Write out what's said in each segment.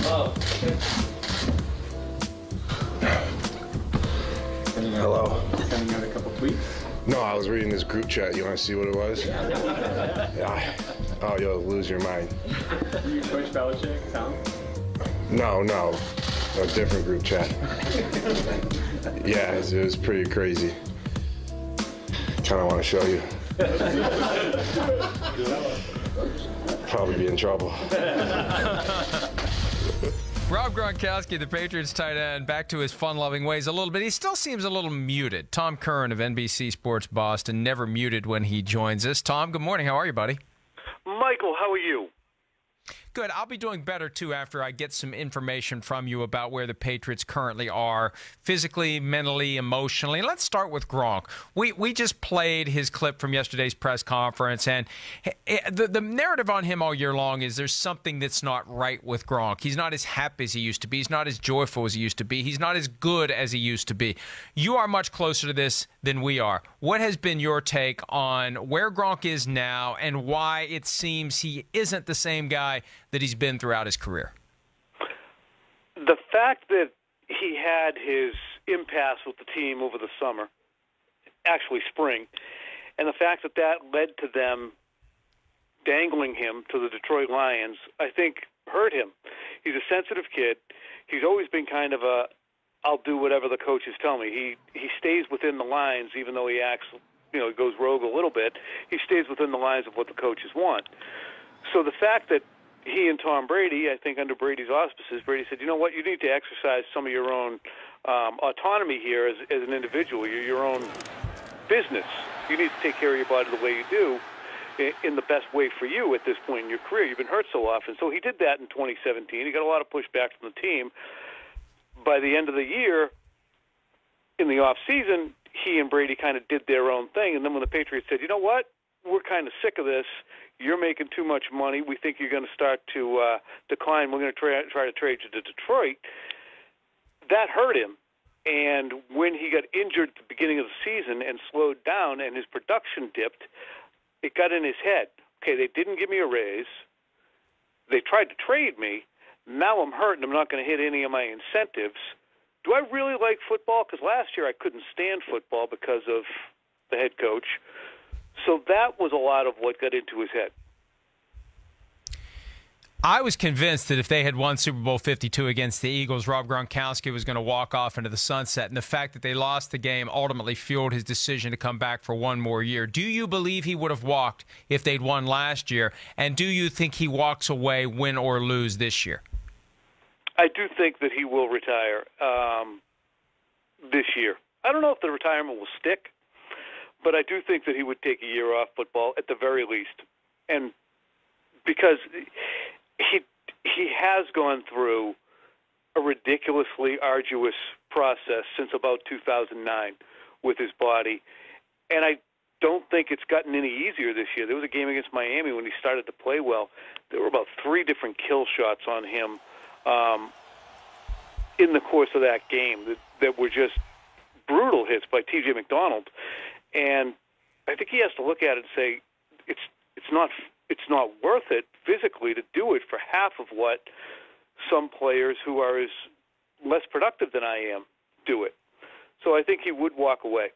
Hello. Sending out a couple tweets? No, I was reading this group chat. You want to see what it was? Yeah. Oh, you'll lose your mind. You Coach Belichick, Tom? No. A different group chat. Yeah, it was pretty crazy. Kind of want to show you. Probably be in trouble. Rob Gronkowski, the Patriots tight end, back to his fun-loving ways a little bit. He still seems a little muted. Tom Curran of NBC Sports Boston, never muted when he joins us. Tom, good morning. How are you, buddy? Michael, how are you? Good. I'll be doing better, too, after I get some information from you about where the Patriots currently are, physically, mentally, emotionally. Let's start with Gronk. We just played his clip from yesterday's press conference, and the narrative on him all year long is there's something that's not right with Gronk. He's not as happy as he used to be. He's not as joyful as he used to be. He's not as good as he used to be. You are much closer to this than we are. What has been your take on where Gronk is now and why it seems he isn't the same guy that he's been throughout his career? The fact that he had his impasse with the team over the summer, actually spring, and the fact that that led to them dangling him to the Detroit Lions, I think hurt him. He's a sensitive kid. He's always been kind of a, I'll do whatever the coaches tell me. He stays within the lines, even though he acts, he goes rogue a little bit. He stays within the lines of what the coaches want. So the fact that he and Tom Brady, I think under Brady's auspices, Brady said, you know what, you need to exercise some of your own autonomy here as an individual. You're your own business. You need to take care of your body the way you do in the best way for you at this point in your career. You've been hurt so often. So he did that in 2017. He got a lot of pushback from the team. By the end of the year, in the off season, he and Brady kind of did their own thing. And then when the Patriots said, you know what, we're kind of sick of this. You're making too much money. We think you're going to start to decline. We're going to try to trade you to Detroit. That hurt him. And when he got injured at the beginning of the season and slowed down and his production dipped, it got in his head. Okay, they didn't give me a raise. They tried to trade me. Now I'm hurt and I'm not going to hit any of my incentives. Do I really like football? Because last year I couldn't stand football because of the head coach. So that was a lot of what got into his head. I was convinced that if they had won Super Bowl 52 against the Eagles, Rob Gronkowski was going to walk off into the sunset. And the fact that they lost the game ultimately fueled his decision to come back for one more year. Do you believe he would have walked if they'd won last year? And do you think he walks away, win or lose, this year? I do think that he will retire this year. I don't know if the retirement will stick, but I do think that he would take a year off football at the very least. And because he has gone through a ridiculously arduous process since about 2009 with his body, and I don't think it's gotten any easier this year. There was a game against Miami when he started to play well. There were about 3 different kill shots on him in the course of that game that were just brutal hits by T.J. McDonald. And I think he has to look at it and say, it's not worth it physically to do it for half of what some players who are as less productive than I am do it. So I think he would walk away.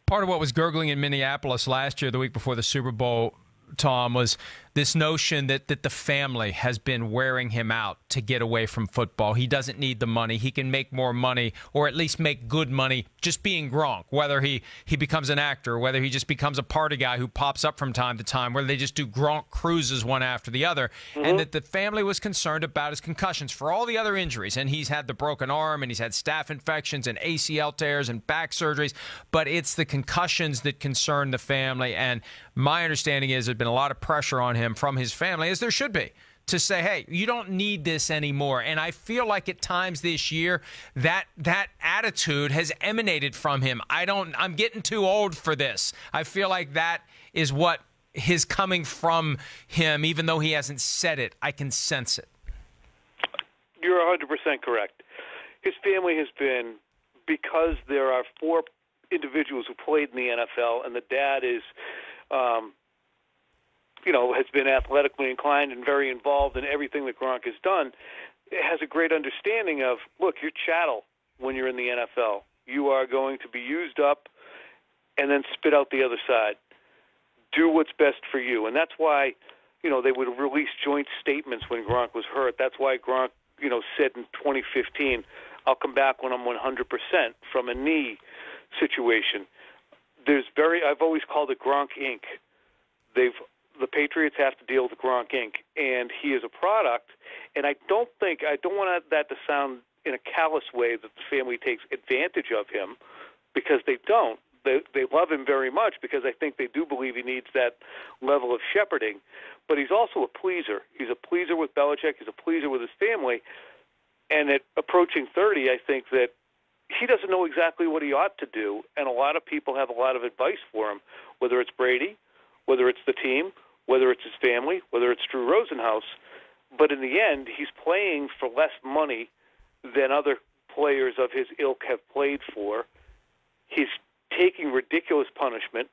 Part of what was gurgling in Minneapolis last year, the week before the Super Bowl, Tom, was this notion that the family has been wearing him out to get away from football. He doesn't need the money. He can make more money, or at least make good money, just being Gronk, whether he becomes an actor, whether he just becomes a party guy who pops up from time to time, whether they just do Gronk cruises one after the other, and that the family was concerned about his concussions for all the other injuries. And he's had the broken arm, and he's had staph infections and ACL tears and back surgeries, but it's the concussions that concern the family. And my understanding is there's been a lot of pressure on him from his family, as there should be, to say, hey, you don't need this anymore. And I feel like at times this year that attitude has emanated from him. I'm getting too old for this. I feel like that is what is coming from him, even though he hasn't said it. I can sense it. You're 100% correct. His family has been, because there are 4 individuals who played in the NFL, and the dad is has been athletically inclined and very involved in everything that Gronk has done, has a great understanding of, look, you're chattel when you're in the NFL. You are going to be used up and then spit out the other side. Do what's best for you. And that's why, they would release joint statements when Gronk was hurt. That's why Gronk, said in 2015, I'll come back when I'm 100% from a knee situation. I've always called it Gronk Inc. The Patriots have to deal with Gronk Inc. And he is a product. And I don't want that to sound in a callous way that the family takes advantage of him, because they don't. They love him very much because I think they do believe he needs that level of shepherding. But he's also a pleaser. He's a pleaser with Belichick. He's a pleaser with his family. And at approaching 30, I think that he doesn't know exactly what he ought to do, and a lot of people have a lot of advice for him, whether it's Brady, whether it's the team, whether it's his family, whether it's Drew Rosenhaus. But in the end, he's playing for less money than other players of his ilk have played for. He's taking ridiculous punishment.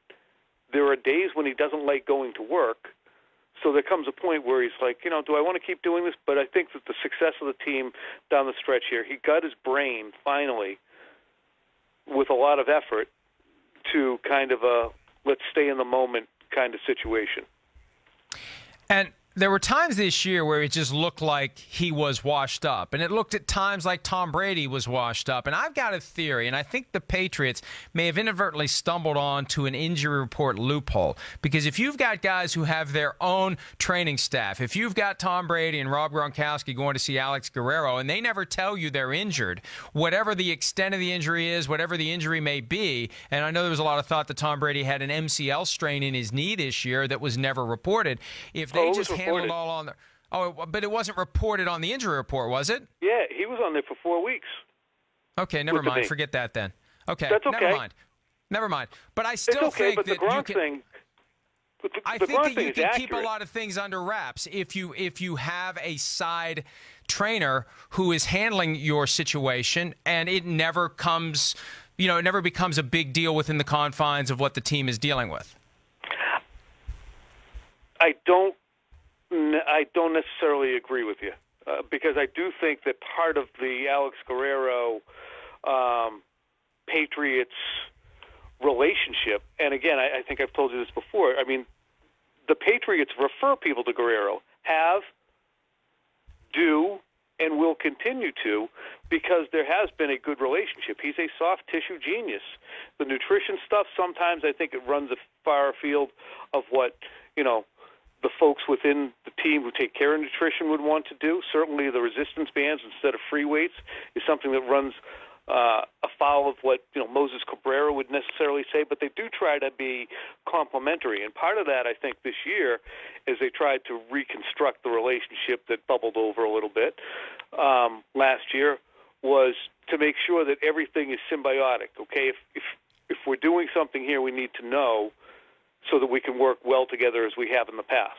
There are days when he doesn't like going to work. So there comes a point where he's like, do I want to keep doing this? But I think that the success of the team down the stretch here, he got his brain finally with a lot of effort to kind of a let's stay in the moment kind of situation. And there were times this year where it just looked like he was washed up, and it looked at times like Tom Brady was washed up. And I've got a theory, and I think the Patriots may have inadvertently stumbled on to an injury report loophole, because if you've got guys who have their own training staff, if you've got Tom Brady and Rob Gronkowski going to see Alex Guerrero, and they never tell you they're injured, whatever the extent of the injury is, whatever the injury may be, and I know there was a lot of thought that Tom Brady had an MCL strain in his knee this year that was never reported. If they just handled all on there. Oh, but it wasn't reported on the injury report, was it? Yeah, he was on there for 4 weeks. Okay, never mind. Forget that then. Okay, that's okay. Never mind. But I still think but that the Gronk thing. I think that you can keep a lot of things under wraps if you have a side trainer who is handling your situation, and it never comes, it never becomes a big deal within the confines of what the team is dealing with. I don't necessarily agree with you, because I do think that part of the Alex Guerrero Patriots relationship, and again, I think I've told you this before, I mean, the Patriots refer people to Guerrero, do, and will continue to, because there has been a good relationship. He's a soft tissue genius. The nutrition stuff, sometimes I think it runs a far afield of what, the folks within the team who take care of nutrition would want to do. Certainly the resistance bands instead of free weights is something that runs afoul of what Moses Cabrera would necessarily say, but they do try to be complementary. And part of that, I think, this year is they tried to reconstruct the relationship that bubbled over a little bit last year, was to make sure that everything is symbiotic. Okay, if we're doing something here, we need to know, so that we can work well together as we have in the past.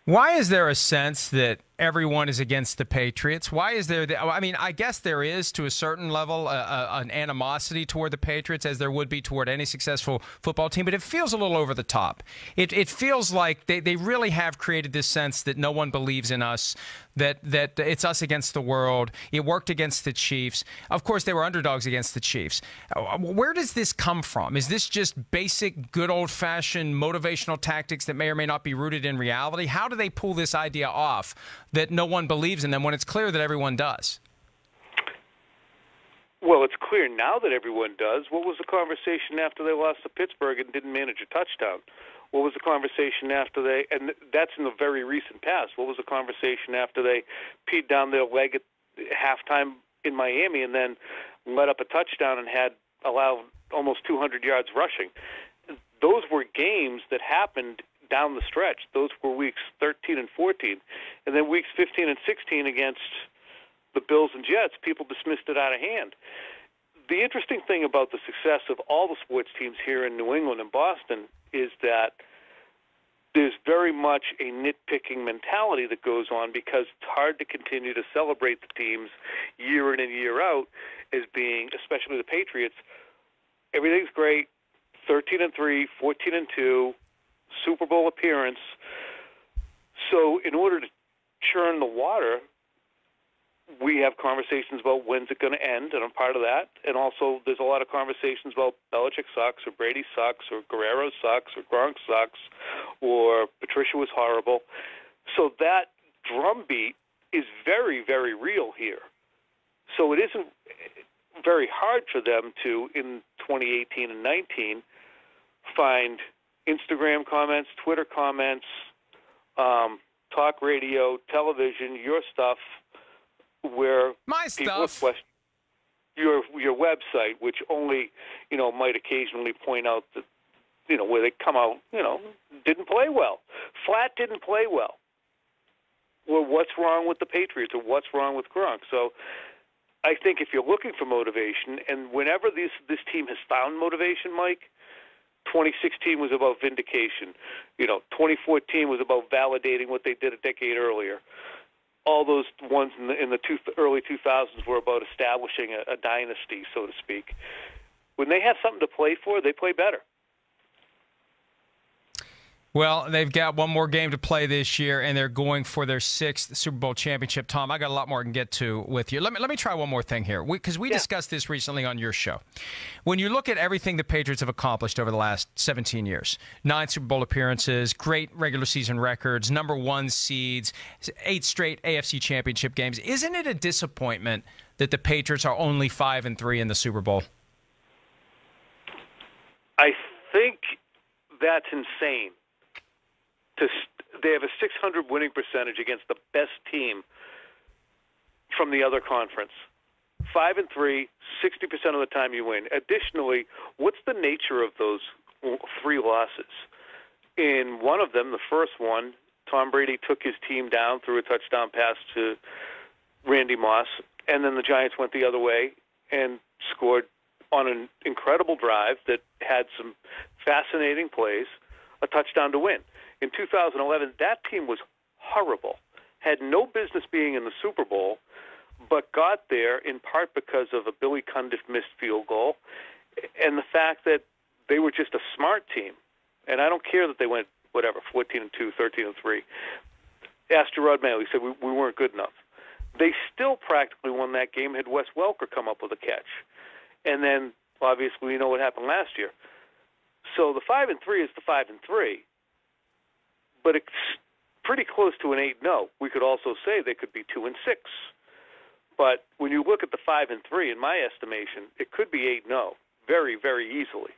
Why is there a sense that everyone is against the Patriots? Why is there? I guess there is, to a certain level, an animosity toward the Patriots, as there would be toward any successful football team, but it feels a little over the top. It feels like they really have created this sense that no one believes in us, that it's us against the world. It worked against the Chiefs. Of course, they were underdogs against the Chiefs. Where does this come from? Is this just basic, good old-fashioned motivational tactics that may or may not be rooted in reality? How do they pull this idea off that no one believes in them when it's clear that everyone does? Well, it's clear now that everyone does. What was the conversation after they lost to Pittsburgh and didn't manage a touchdown? What was the conversation after and that's in the very recent past, what was the conversation after they peed down their leg at halftime in Miami and then let up a touchdown and allowed almost 200 yards rushing? Those were games that happened down the stretch. Those were weeks 13 and 14. And then weeks 15 and 16 against the Bills and Jets, people dismissed it out of hand. The interesting thing about the success of all the sports teams here in New England and Boston is that there's very much a nitpicking mentality that goes on, because it's hard to continue to celebrate the teams year in and year out as being, especially the Patriots, everything's great, 13 and 3, 14 and 2, Super Bowl appearance. So in order to churn the water, we have conversations about when's it going to end, and I'm part of that. And also there's a lot of conversations about Belichick sucks, or Brady sucks, or Guerrero sucks, or Gronk sucks, or Patricia was horrible. So that drumbeat is very, very real here. So it isn't very hard for them to, in 2018 and 19, find Instagram comments, Twitter comments, talk radio, television, your stuff, where My people stuff. question your website, which only, might occasionally point out that, where they come out, didn't play well. Flat didn't play well. Well, what's wrong with the Patriots, or what's wrong with Gronk? So I think if you're looking for motivation, and whenever this team has found motivation, Mike, 2016 was about vindication. 2014 was about validating what they did a decade earlier. All those ones in the early 2000s were about establishing a dynasty, so to speak. When they have something to play for, they play better. Well, they've got one more game to play this year, and they're going for their 6th Super Bowl championship. Tom, I got a lot more I can get to with you. Let me try one more thing here, because we discussed this recently on your show. When you look at everything the Patriots have accomplished over the last 17 years, 9 Super Bowl appearances, great regular season records, #1 seeds, 8 straight AFC championship games, isn't it a disappointment that the Patriots are only 5-3 in the Super Bowl? I think that's insane. They have a .600 winning percentage against the best team from the other conference. 5-3, 60% of the time you win. Additionally, what's the nature of those 3 losses? In one of them, the first one, Tom Brady took his team down, threw a touchdown pass to Randy Moss, and then the Giants went the other way and scored on an incredible drive that had some fascinating plays, a touchdown to win. In 2011, that team was horrible, had no business being in the Super Bowl, but got there in part because of a Billy Cundiff missed field goal and the fact that they were just a smart team. And I don't care that they went, 14-2, 13-3. Asked Gerard Mayo, he said we weren't good enough. They still practically won that game had Wes Welker come up with a catch. And then, obviously, we know what happened last year. So the 5-3 is the 5-3. But it's pretty close to an 8-0. We could also say they could be 2-6. But when you look at the 5-3, in my estimation, it could be 8-0 very, very easily.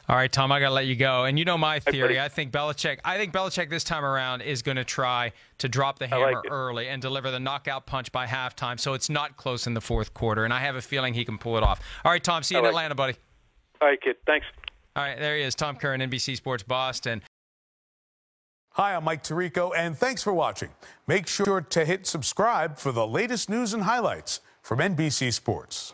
All right, Tom, I got to let you go. And you know my theory. I think Belichick this time around is going to try to drop the hammer early and deliver the knockout punch by halftime, so it's not close in the fourth quarter. And I have a feeling he can pull it off. All right, Tom, see you in Atlanta, buddy. All right, kid. Thanks. All right, there he is, Tom Curran, NBC Sports Boston. Hi, I'm Mike Tirico, and thanks for watching. Make sure to hit subscribe for the latest news and highlights from NBC Sports.